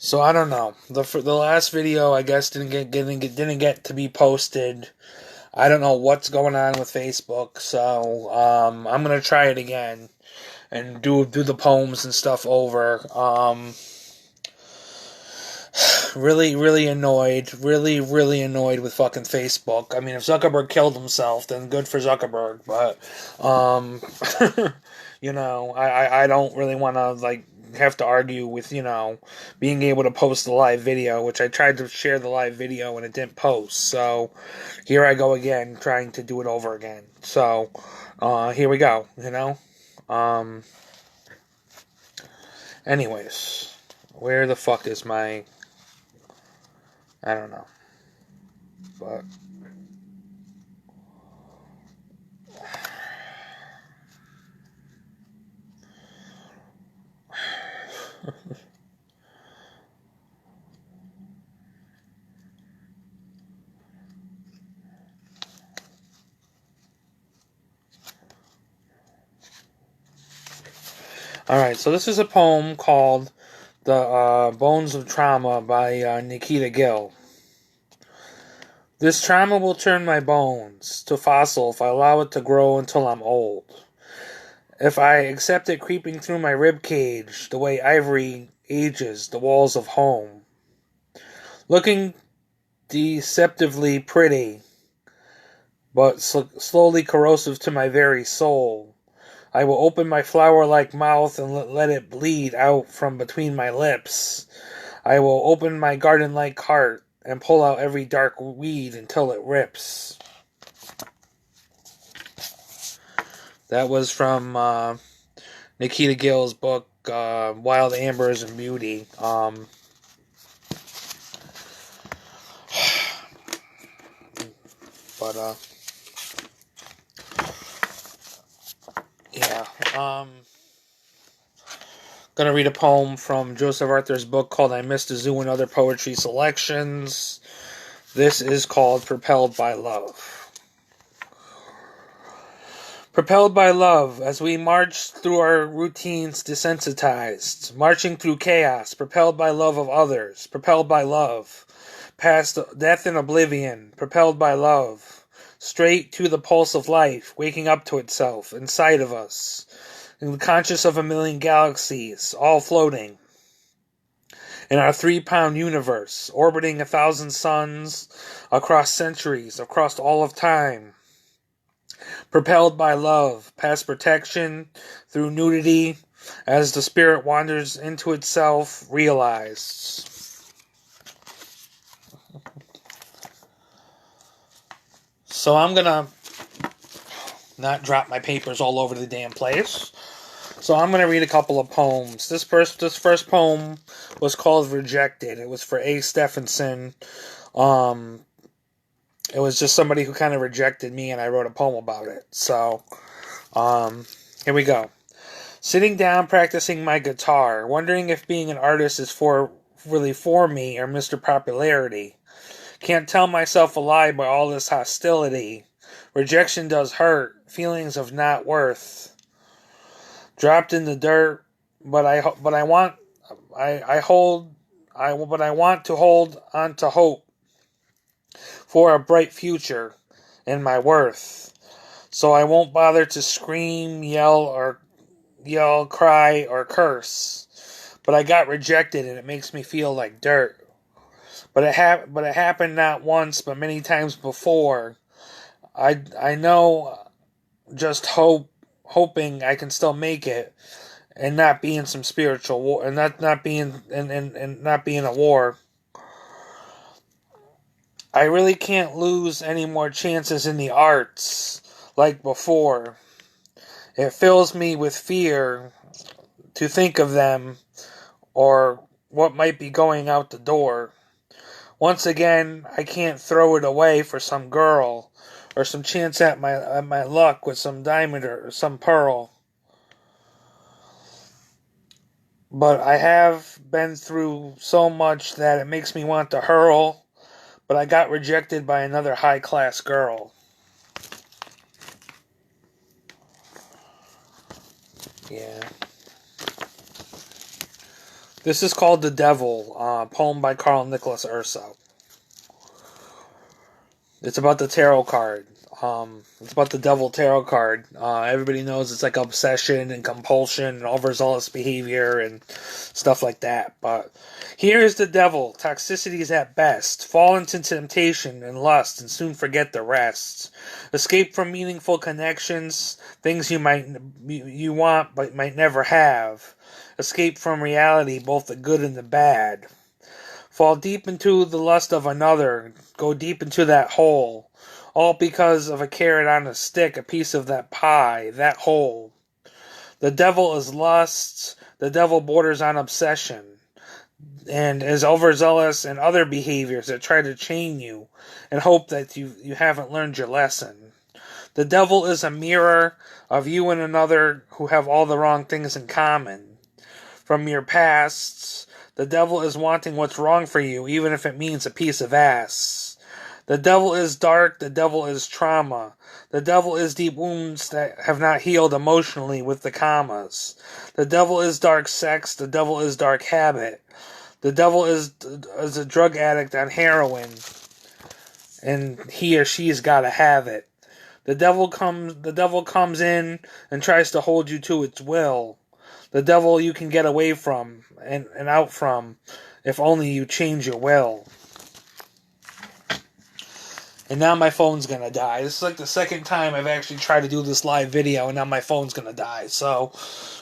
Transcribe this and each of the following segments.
So I don't know. The last video I guess didn't get to be posted. I don't know what's going on with Facebook. So I'm gonna try it again and do the poems and stuff over. Really annoyed. Really annoyed with fucking Facebook. I mean, if Zuckerberg killed himself, then good for Zuckerberg. But I don't really want to like have to argue with being able to post the live video, which I tried to share the live video and it didn't post. So here I go again, trying to do it over again. So here we go. Um. Anyways, where the fuck is my? I don't know, but. Alright, so this is a poem called The Bones of Trauma by Nikita Gill. This trauma will turn my bones to fossil if I allow it to grow until I'm old. If I accept it creeping through my rib cage the way ivory ages the walls of home. Looking deceptively pretty, but slowly corrosive to my very soul. I will open my flower-like mouth and let it bleed out from between my lips. I will open my garden-like heart and pull out every dark weed until it rips. That was from Nikita Gill's book, Wild Ambers and Beauty. Yeah. Gonna read a poem from Joseph Arthur's book called I Missed a Zoo and Other Poetry Selections. This is called Propelled by Love. Propelled by love, as we march through our routines desensitized, marching through chaos, propelled by love of others, propelled by love, past death and oblivion, propelled by love, straight to the pulse of life, waking up to itself, inside of us, and conscious of a million galaxies, all floating in our 3-pound universe, orbiting 1,000 suns, across centuries, across all of time, propelled by love, past protection, through nudity, as the spirit wanders into itself, realized. So I'm gonna not drop my papers all over the damn place. So I'm going to read a couple of poems. This first poem was called Rejected. It was for A. Stephenson. It was just somebody who kind of rejected me, and I wrote a poem about it. So, here we go. Sitting down, practicing my guitar, wondering if being an artist is really for me or Mr. Popularity. Can't tell myself a lie by all this hostility. Rejection does hurt, feelings of not worth. Dropped in the dirt, but I want to hold on to hope for a bright future and my worth. So I won't bother to scream, yell, cry, or curse. But I got rejected, and it makes me feel like dirt. But it happened not once, but many times before. I know, just hoping I can still make it, and not be in some spiritual war, and not being and not be in a war. I really can't lose any more chances in the arts like before. It fills me with fear to think of them or what might be going out the door. Once again, I can't throw it away for some girl or some chance at my luck with some diamond or some pearl. But I have been through so much that it makes me want to hurl. But I got rejected by another high-class girl. Yeah. This is called The Devil, poem by Karl Urso. It's about the tarot card. It's about the devil tarot card. Everybody knows it's like obsession and compulsion and overzealous behavior and stuff like that. But here is the devil. Toxicity is at best. Fall into temptation and lust and soon forget the rest. Escape from meaningful connections, things you want but might never have. Escape from reality, both the good and the bad. Fall deep into the lust of another. Go deep into that hole. All because of a carrot on a stick, a piece of that pie, that hole. The devil is lust. The devil borders on obsession and is overzealous in other behaviors that try to chain you and hope that you haven't learned your lesson. The devil is a mirror of you and another who have all the wrong things in common. From your pasts, the devil is wanting what's wrong for you, even if it means a piece of ass. The devil is dark, the devil is trauma. The devil is deep wounds that have not healed emotionally with the commas. The devil is dark sex, the devil is dark habit. The devil is a drug addict on heroin, and he or she's gotta have it. The devil comes in and tries to hold you to its will. The devil you can get away from and out from if only you change your will. And now my phone's going to die. This is like the second time I've actually tried to do this live video, and now my phone's going to die. So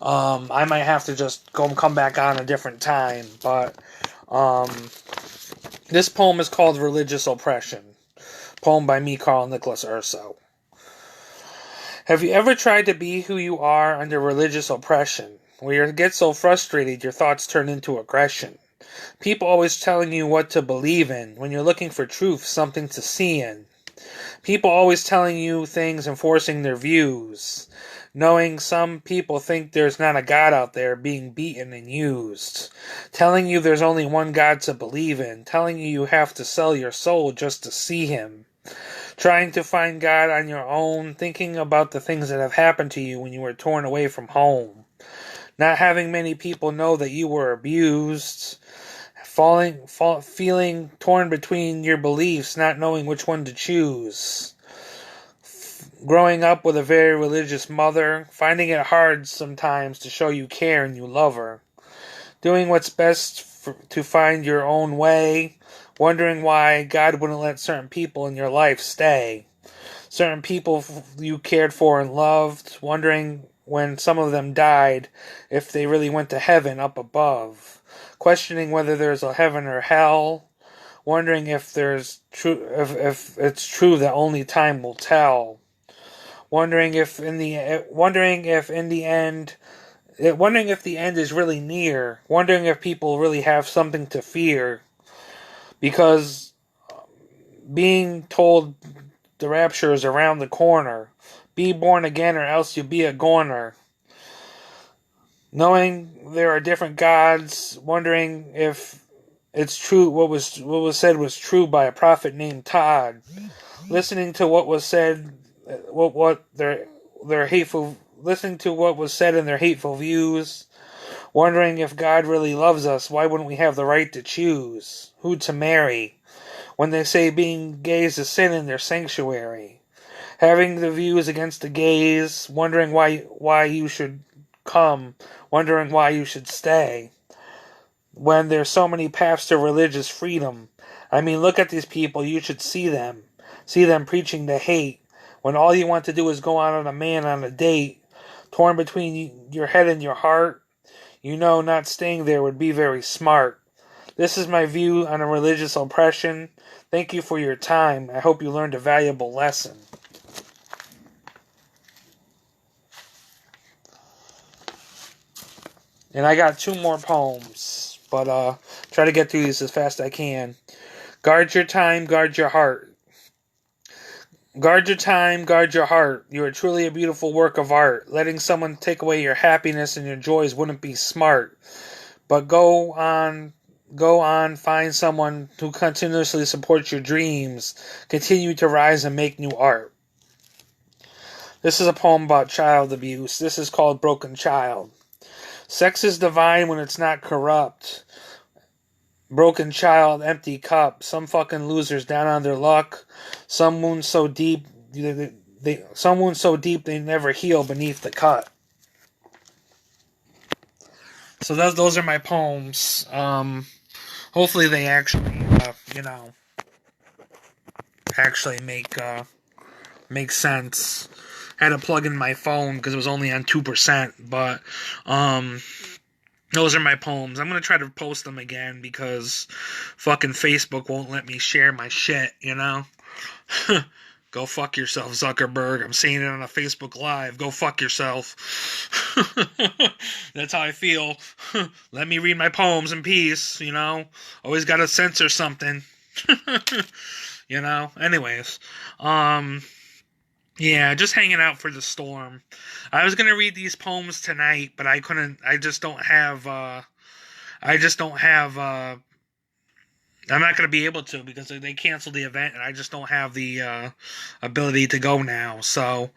I might have to just come back on a different time. But this poem is called Religious Oppression. Poem by me, Karl Urso. Have you ever tried to be who you are under religious oppression? Where you get so frustrated your thoughts turn into aggression. People always telling you what to believe in when you're looking for truth, something to see in. People always telling you things and forcing their views. Knowing some people think there's not a God out there, being beaten and used. Telling you there's only one God to believe in. Telling you have to sell your soul just to see Him. Trying to find God on your own, thinking about the things that have happened to you when you were torn away from home. Not having many people know that you were abused. Feeling torn between your beliefs, not knowing which one to choose. Growing up with a very religious mother, finding it hard sometimes to show you care and you love her. Doing what's best to find your own way. Wondering why God wouldn't let certain people in your life stay. Certain people you cared for and loved. Wondering when some of them died if they really went to heaven up above. Questioning whether there's a heaven or hell. Wondering if there's if it's true that only time will tell. Wondering if the end is really near. Wondering if people really have something to fear. Because being told the rapture is around the corner. Be born again or else you'll be a goner. Knowing there are different gods, wondering if it's true what was said was true by a prophet named Todd. Listening to what was said, listening to what was said in their hateful views. Wondering if God really loves us, why wouldn't we have the right to choose who to marry? When they say being gay is a sin in their sanctuary. Having the views against the gays, wondering why you should come, wondering why you should stay. When there's so many paths to religious freedom. I mean, look at these people, you should see them. See them preaching the hate. When all you want to do is go out on a man on a date. Torn between your head and your heart. You know not staying there would be very smart. This is my view on a religious oppression. Thank you for your time. I hope you learned a valuable lesson. And I got 2 more poems, but try to get through these as fast as I can. Guard your time, guard your heart. Guard your time, guard your heart. You are truly a beautiful work of art. Letting someone take away your happiness and your joys wouldn't be smart. But go on, find someone who continuously supports your dreams. Continue to rise and make new art. This is a poem about child abuse. This is called Broken Child. Sex is divine when it's not corrupt. Broken child, empty cup. Some fucking losers down on their luck. Some wounds so deep they never heal beneath the cut. So those are my poems. Hopefully they actually actually make sense. I had to plug in my phone because it was only on 2%, but those are my poems. I'm going to try to post them again because fucking Facebook won't let me share my shit, Go fuck yourself, Zuckerberg. I'm saying it on a Facebook Live. Go fuck yourself. That's how I feel. Let me read my poems in peace, Always gotta censor something. Anyways. Yeah, just hanging out for the storm. I was gonna read these poems tonight, but I couldn't. I just don't have. I'm not gonna be able to because they canceled the event, and I just don't have the ability to go now. So,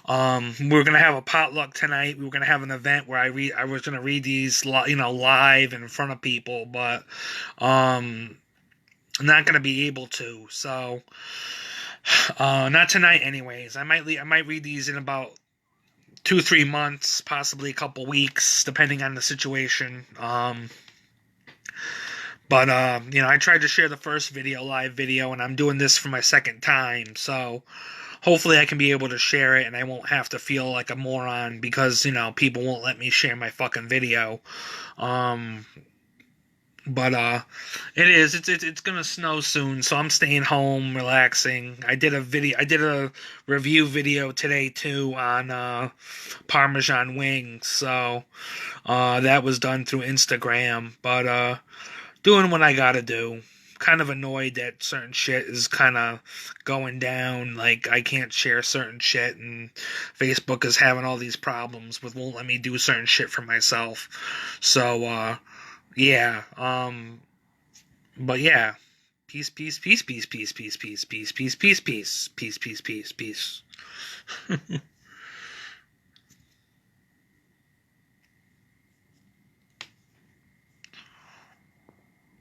we're gonna have a potluck tonight. We were gonna have an event where I was gonna read these, live in front of people, but I'm not gonna be able to. So. Not tonight, anyways. I might read these in about 2-3 months, possibly a couple weeks, depending on the situation. But I tried to share the first live video, and I'm doing this for my second time, so hopefully I can be able to share it, and I won't have to feel like a moron because people won't let me share my fucking video. But it's gonna snow soon, so I'm staying home, relaxing. I did a review video today too on Parmesan wings, so that was done through Instagram. But doing what I gotta do. Kind of annoyed that certain shit is kind of going down. Like I can't share certain shit, and Facebook is having all these problems won't let me do certain shit for myself. So yeah. But yeah. Peace, peace, peace, peace, peace, peace, peace, peace, peace, peace, peace, peace, peace, peace, peace.